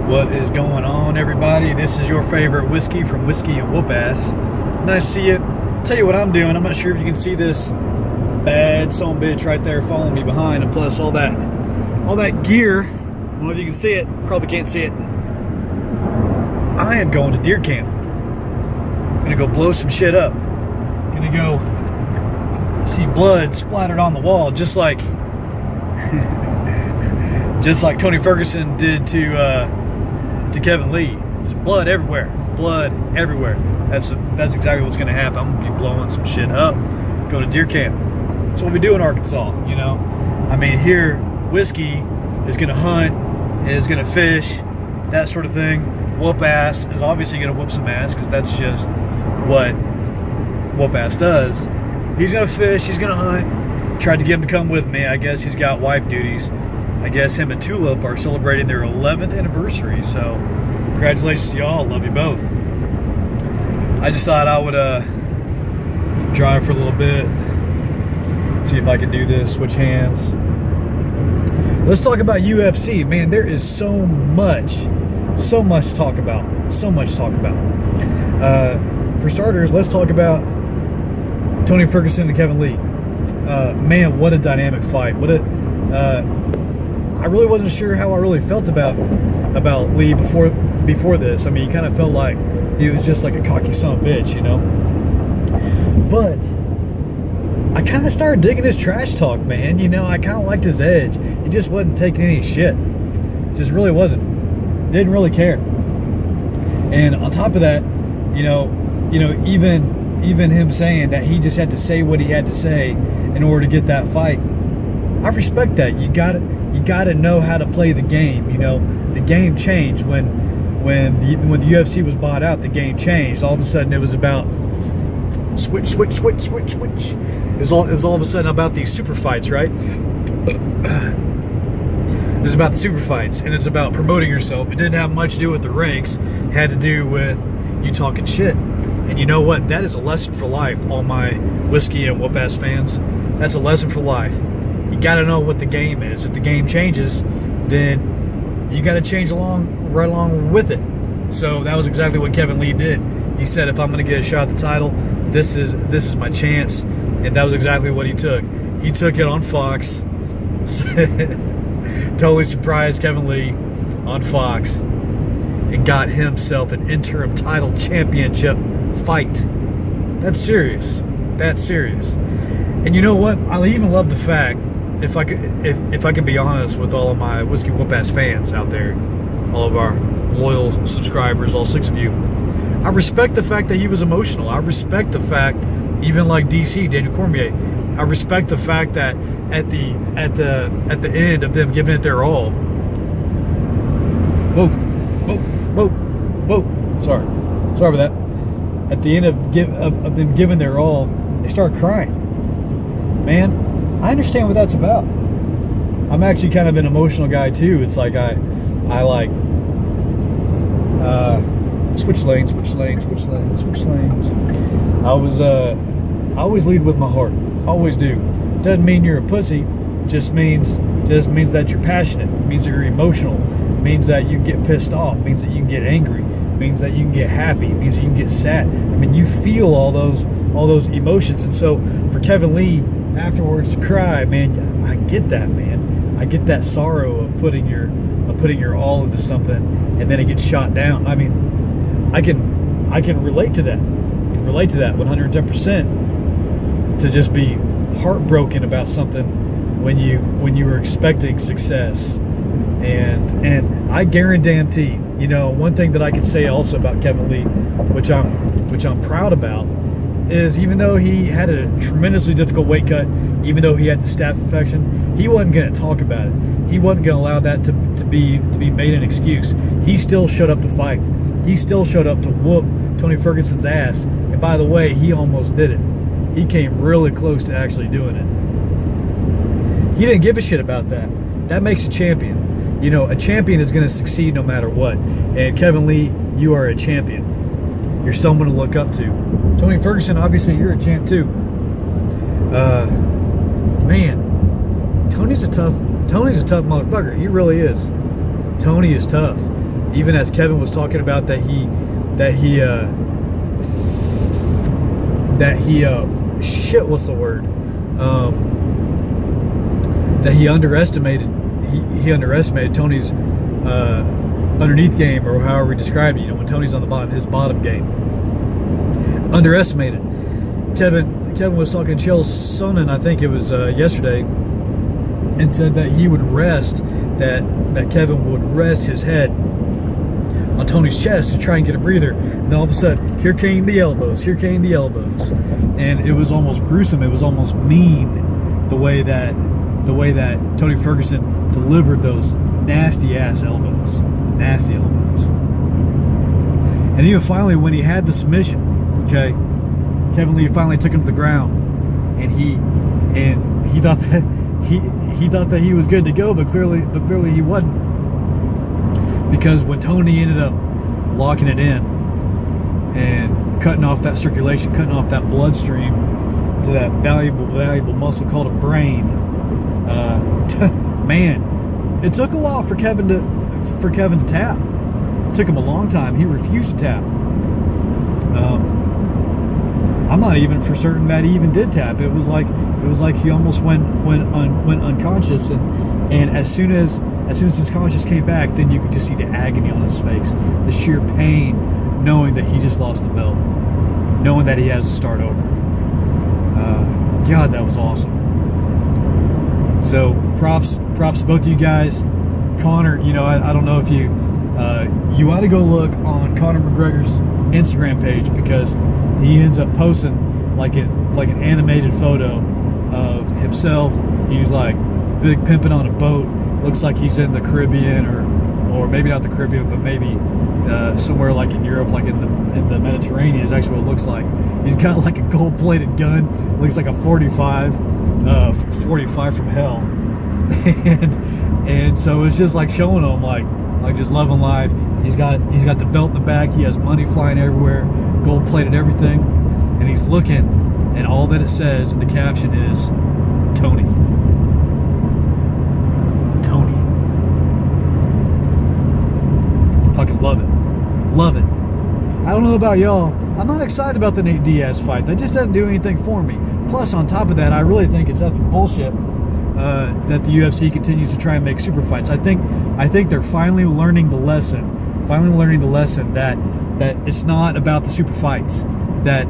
What is going on, everybody? This is your favorite whiskey from Whiskey and Whoop Ass. Nice to see you. Tell you what I'm doing. I'm not sure if you can see this bad son bitch right there following me behind, and plus all that gear. I don't know if you can see it. Probably can't see it. I am going to deer camp. Gonna go blow some shit up. Gonna go see blood splattered on the wall, just like Tony Ferguson did to Kevin Lee. Just blood everywhere. Blood everywhere. That's exactly what's gonna happen. I'm gonna be blowing some shit up. Go to deer camp. That's what we do in Arkansas, you know. I mean, here whiskey is gonna hunt, is gonna fish, that sort of thing. Whoop ass is obviously gonna whoop some ass because that's just what whoop ass does. He's gonna fish, he's gonna hunt. Tried to get him to come with me. I guess he's got wife duties. I guess him and Tulip are celebrating their 11th anniversary, so congratulations to y'all. Love you both. I just thought I would drive for a little bit, see if I can do this, switch hands. Let's talk about UFC. Man, there is so much to talk about. For starters, let's talk about Tony Ferguson and Kevin Lee. Man, what a dynamic fight. I really wasn't sure how I really felt about Lee before this. I mean, he kind of felt like he was just like a cocky son of a bitch, you know. But I kind of started digging his trash talk, man. You know, I kind of liked his edge. He just wasn't taking any shit. Just really wasn't. Didn't really care. And on top of that, you know, even him saying that he just had to say what he had to say in order to get that fight. I respect that. You gotta know how to play the game. You know, the game changed when the UFC was bought out. The game changed. All of a sudden, it was about switch. It was all of a sudden about these super fights, right? It's about the super fights, and it's about promoting yourself. It didn't have much to do with the ranks. It had to do with you talking shit. And you know what? That is a lesson for life, all my whiskey and whoop ass fans. That's a lesson for life. You got to know what the game is. If the game changes, then you got to change right along with it. So that was exactly what Kevin Lee did. He said, if I'm going to get a shot at the title, this is my chance. And that was exactly what he took. He took it on Fox. Totally surprised Kevin Lee on Fox and got himself an interim title championship fight. That's serious. That's serious. And you know what? I even love the fact, if I can be honest with all of my Whiskey Whoop Ass fans out there, all of our loyal subscribers, all 6 of you, I respect the fact that he was emotional. I respect the fact, even like DC, Daniel Cormier, I respect the fact that at the end of them giving it their all, sorry for that. At the end of them giving their all, they start crying. Man, I understand what that's about. I'm actually kind of an emotional guy too. It's like I like switch lanes. I always lead with my heart. Always do. Doesn't mean you're a pussy. Just means that you're passionate. It means that you're emotional. It means that you can get pissed off. It means that you can get angry. It means that you can get happy. It means that you can get sad. I mean, you feel all those emotions. And so for Kevin Lee afterwards to cry, man, I get that, man. I get that sorrow of putting your all into something and then it gets shot down. I mean, I can relate to that. I can relate to that 110%. To just be heartbroken about something when you were expecting success. And I guarantee, you know, one thing that I could say also about Kevin Lee, which I'm proud about, is even though he had a tremendously difficult weight cut, even though he had the staph infection, he wasn't going to talk about it. He wasn't going to allow that to be made an excuse. He still showed up to fight. He still showed up to whoop Tony Ferguson's ass. And by the way, he almost did it. He came really close to actually doing it. He didn't give a shit about that. That makes a champion. You know, a champion is going to succeed no matter what. And Kevin Lee, you are a champion. You're someone to look up to. Tony Ferguson, obviously, you're a champ too. Man, Tony's a tough motherfucker. He really is. Tony is tough. even as Kevin was talking about that he shit, what's the word? That he underestimated Tony's underneath game, or however we described it. You know, when Tony's on the bottom, his bottom game. Underestimated. Kevin was talking to Chael Sonnen, I think it was yesterday, and said that he would rest, that Kevin would rest his head on Tony's chest to try and get a breather. And then all of a sudden, here came the elbows. And it was almost gruesome. It was almost mean the way that Tony Ferguson delivered those nasty elbows. And even finally, when he had the submission, okay, Kevin Lee finally took him to the ground, and he thought that he was good to go, but clearly he wasn't, because when Tony ended up locking it in and cutting off that circulation, cutting off that bloodstream to that valuable muscle called a brain, man, it took a while for Kevin to tap. It took him a long time. He refused to tap. I'm not even for certain that he even did tap. It was like he almost went unconscious, and as soon as his conscious came back, then you could just see the agony on his face, the sheer pain, knowing that he just lost the belt, knowing that he has to start over. God, that was awesome. So props to both of you guys. Conor, you know, I don't know if you ought to go look on Conor McGregor's Instagram page, because he ends up posting like an animated photo of himself. He's like big pimping on a boat. Looks like he's in the Caribbean, or maybe not the Caribbean, but maybe somewhere like in Europe, like in the Mediterranean is actually what it looks like. He's got like a gold-plated gun. Looks like a 45 from hell. and so it's just like showing him like just loving life. He's got the belt in the back. He has money flying everywhere, gold-plated everything, and he's looking, and all that it says in the caption is Tony. Fucking love it. I don't know about y'all. I'm not excited about the Nate Diaz fight. That just doesn't do anything for me. Plus, on top of that, I really think it's utter bullshit that the UFC continues to try and make super fights. I think they're finally learning the lesson. That it's not about the super fights. That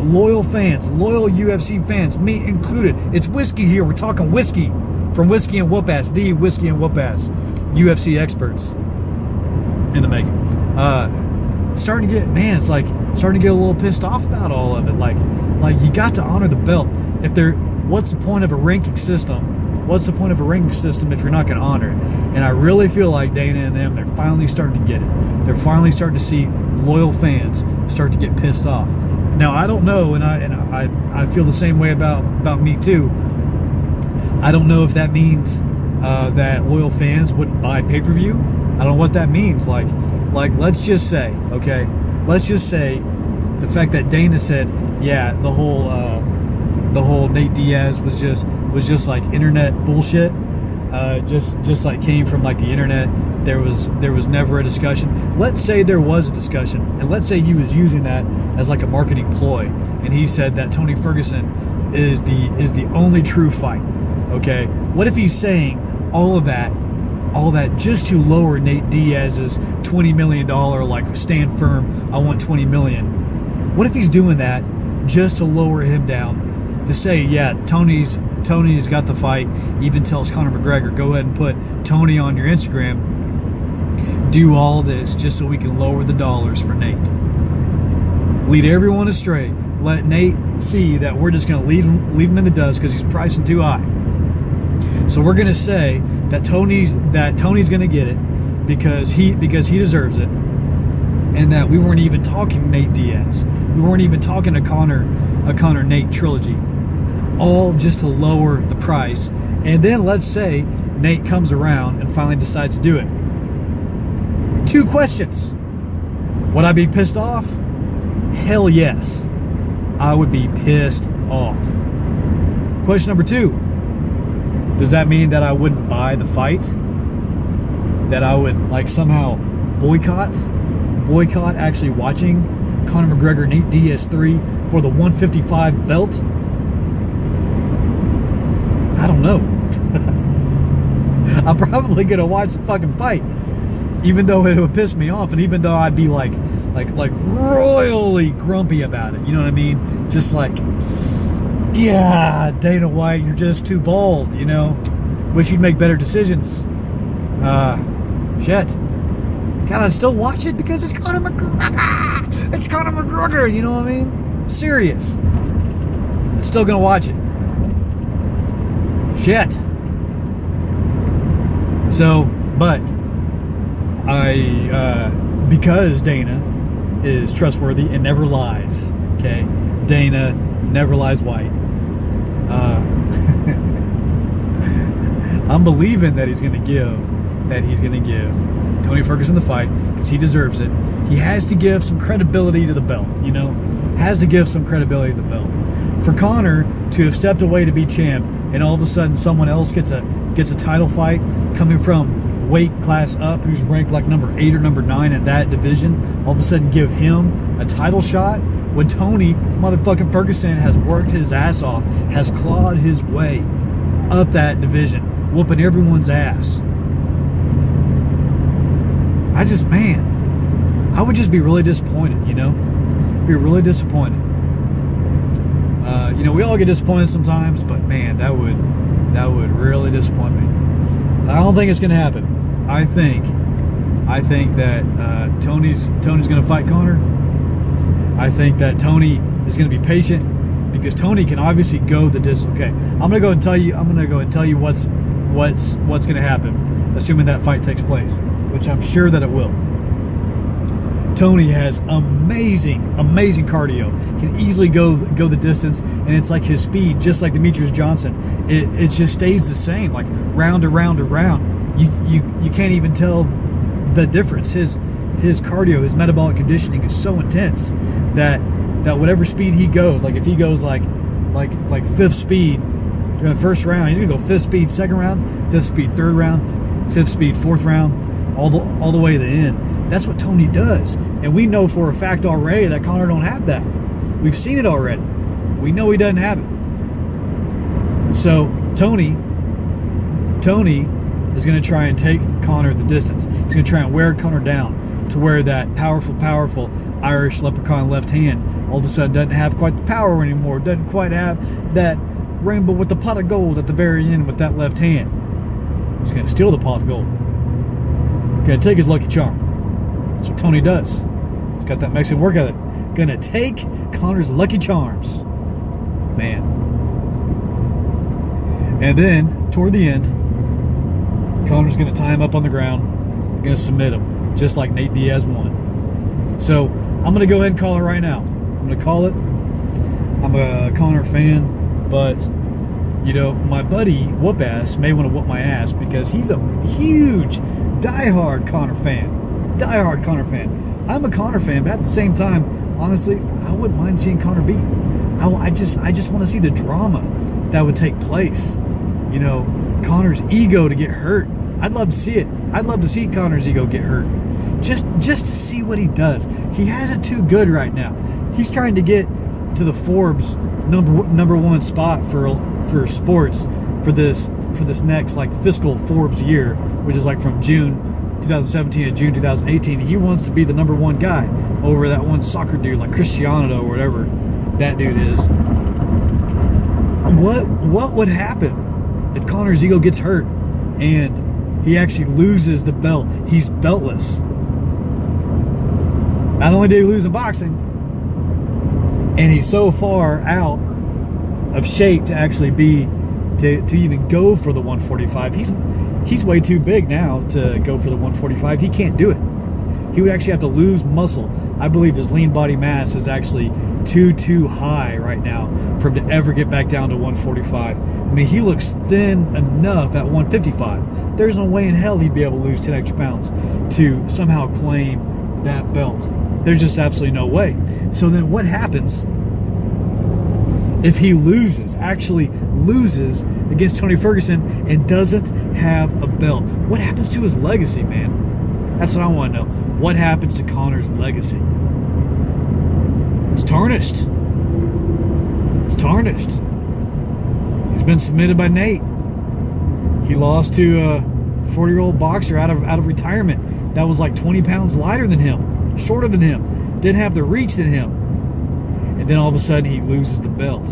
loyal UFC fans, me included. It's whiskey here. We're talking whiskey from Whiskey and Whoop Ass, the Whiskey and Whoop Ass UFC experts in the making. Starting to get a little pissed off about all of it. Like you got to honor the belt. What's the point of a ranking system? What's the point of a ranking system if you're not going to honor it? And I really feel like Dana and them, they're finally starting to get it. They're finally starting to see loyal fans start to get pissed off. Now, I don't know, and I feel the same way about me too. I don't know if that means that loyal fans wouldn't buy pay-per-view. I don't know what that means. Like let's just say the fact that Dana said, yeah, the whole Nate Diaz was just like internet bullshit, just like came from like the internet. There was never a discussion. Let's say there was a discussion, and let's say he was using that as like a marketing ploy, and he said that Tony Ferguson is the only true fight. Okay, what if he's saying all that just to lower Nate Diaz's $20 million, like, stand firm, I want $20 million. What if he's doing that just to lower him down, to say, yeah, Tony's got the fight, even tells Conor McGregor, go ahead and put Tony on your Instagram, do all this just so we can lower the dollars for Nate. Lead everyone astray. Let Nate see that we're just going to leave him in the dust because he's pricing too high. So we're going to say that Tony's going to get it because he deserves it, and that we weren't even talking Nate Diaz. We weren't even talking a Conor Nate trilogy, all just to lower the price. And then let's say Nate comes around and finally decides to do it. 2 questions. Would I be pissed off? Hell yes. I would be pissed off. Question number 2. Does that mean that I wouldn't buy the fight? That I would like somehow boycott actually watching Conor McGregor, Nate Diaz 3 for the 155 belt? I don't know. I'm probably gonna watch the fucking fight, even though it would piss me off, and even though I'd be like royally grumpy about it. You know what I mean? Just like, yeah, Dana White, you're just too bold. You know, wish you'd make better decisions. Shit. God, I'd still watch it because it's Conor McGregor. It's Conor McGregor. You know what I mean? Serious. I'm still gonna watch it. Shit. So, but because Dana is trustworthy and never lies, okay? Dana never lies white. I'm believing that he's gonna give Tony Ferguson the fight because he deserves it. He has to give some credibility to the belt, you know? Has to give some credibility to the belt. For Conor to have stepped away to be champ and all of a sudden someone else gets a title fight coming from weight class up who's ranked like number 8 or number 9 in that division, all of a sudden give him a title shot when Tony motherfucking Ferguson has worked his ass off, has clawed his way up that division, whooping everyone's ass. I would just be really disappointed, you know? Be really disappointed. You know, we all get disappointed sometimes, but man, that would really disappoint me. But I don't think it's gonna happen. I think that Tony's gonna fight Conor. I think that Tony is gonna be patient because Tony can obviously go the distance. Okay, I'm gonna go and tell you what's gonna happen, assuming that fight takes place, which I'm sure that it will. Tony has amazing cardio, can easily go the distance, and it's like his speed, just like Demetrius Johnson. It just stays the same, like round to round to round. You can't even tell the difference. His cardio, his metabolic conditioning is so intense that whatever speed he goes, like if he goes like fifth speed during the first round, he's gonna go fifth speed second round, fifth speed third round, fifth speed fourth round, all the way to the end. That's what Tony does. And we know for a fact already that Conor don't have that. We've seen it already. We know he doesn't have it. So Tony is going to try and take Conor the distance. He's going to try and wear Conor down to where that powerful Irish leprechaun left hand all of a sudden doesn't have quite the power anymore. Doesn't quite have that rainbow with the pot of gold at the very end with that left hand. He's going to steal the pot of gold. He's going to take his lucky charm. That's what Tony does. He's got that Mexican work ethic. Gonna take Conor's lucky charms. Man. And then, toward the end, Conor's gonna tie him up on the ground, gonna submit him, just like Nate Diaz won. So, I'm gonna go ahead and call it right now. I'm gonna call it. I'm a Conor fan, but, you know, my buddy, Whoop Ass, may want to whoop my ass because he's a huge, diehard Conor fan. Diehard Conor fan. I'm a Conor fan, but at the same time, honestly, I wouldn't mind seeing Conor beat. I just want to see the drama that would take place. You know, Conor's ego to get hurt. I'd love to see it. I'd love to see Conor's ego get hurt. Just to see what he does. He has it too good right now. He's trying to get to the Forbes number one spot for sports for this next like fiscal Forbes year, which is like from June 2017 to June 2018. He wants to be the number one guy over that one soccer dude like Cristiano or whatever that dude is. What would happen if Conor's ego gets hurt and he actually loses the belt? He's beltless. Not only did he lose in boxing, and he's so far out of shape to actually be to even go for the 145. He's way too big now to go for the 145. He can't do it. He would actually have to lose muscle. I believe his lean body mass is actually too high right now for him to ever get back down to 145. I mean, he looks thin enough at 155. There's no way in hell he'd be able to lose 10 extra pounds to somehow claim that belt. There's just absolutely no way. So then what happens if he actually loses against Tony Ferguson and doesn't have a belt? What happens to his legacy, man? That's what I want to know. What happens to Conor's legacy? It's tarnished. It's tarnished. He's been submitted by Nate. He lost to a 40-year-old boxer out of retirement that was like 20 pounds lighter than him, shorter than him, didn't have the reach than him. And then all of a sudden he loses the belt.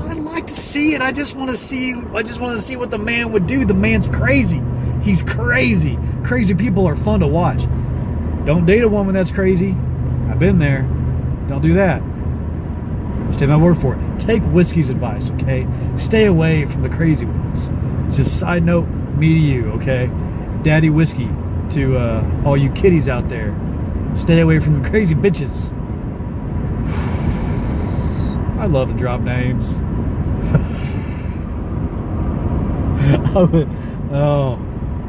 I'd like to see it. I just want to see what the man would do. The man's crazy. He's crazy. Crazy people are fun to watch. Don't date a woman that's crazy. I've been there. Don't do that. Just take my word for it. Take whiskey's advice, okay? Stay away from the crazy ones. It's just a side note, me to you, okay? Daddy whiskey to all you kiddies out there. Stay away from the crazy bitches. I love to drop names.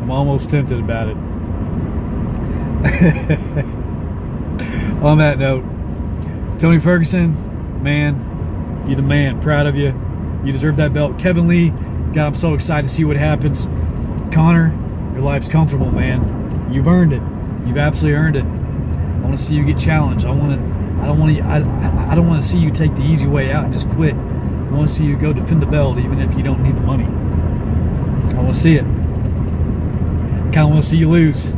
I'm almost tempted about it. On that note, Tony Ferguson, man, you're the man. Proud of you. You deserve that belt. Kevin Lee, God, I'm so excited to see what happens. Conor, your life's comfortable, man. You've earned it. You've absolutely earned it. I want to see you get challenged. I don't want to see you take the easy way out and just quit. I want to see you go defend the belt even if you don't need the money. I want to see it. Kind of want to see you lose.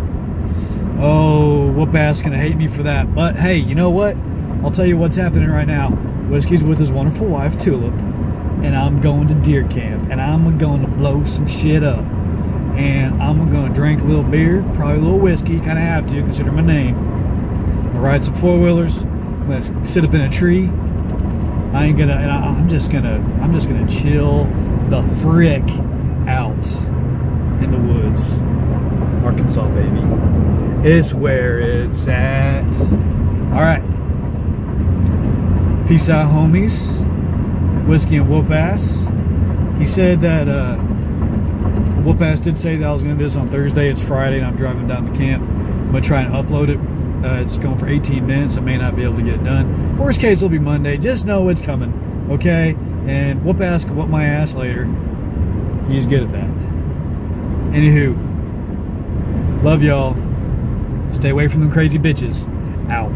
Oh, whoop-ass gonna hate me for that. But hey, you know what? I'll tell you what's happening right now. Whiskey's with his wonderful wife, Tulip, and I'm going to deer camp, and I'm going to blow some shit up. And I'm going to drink a little beer, probably a little whiskey, kind of have to, consider my name. I'm gonna ride some four-wheelers. I'm gonna sit up in a tree. I'm just gonna chill the frick out in the woods. Arkansas, baby. It's where it's at. All right. Peace out, homies. Whiskey and Whoop-Ass. He said that Whoop-Ass did say that I was going to do this on Thursday. It's Friday, and I'm driving down to camp. I'm going to try and upload it. It's going for 18 minutes. I may not be able to get it done. Worst case, it'll be Monday. Just know it's coming, okay? And Whoop-Ass can whoop my ass later. He's good at that. Anywho, love y'all. Stay away from them crazy bitches. Out.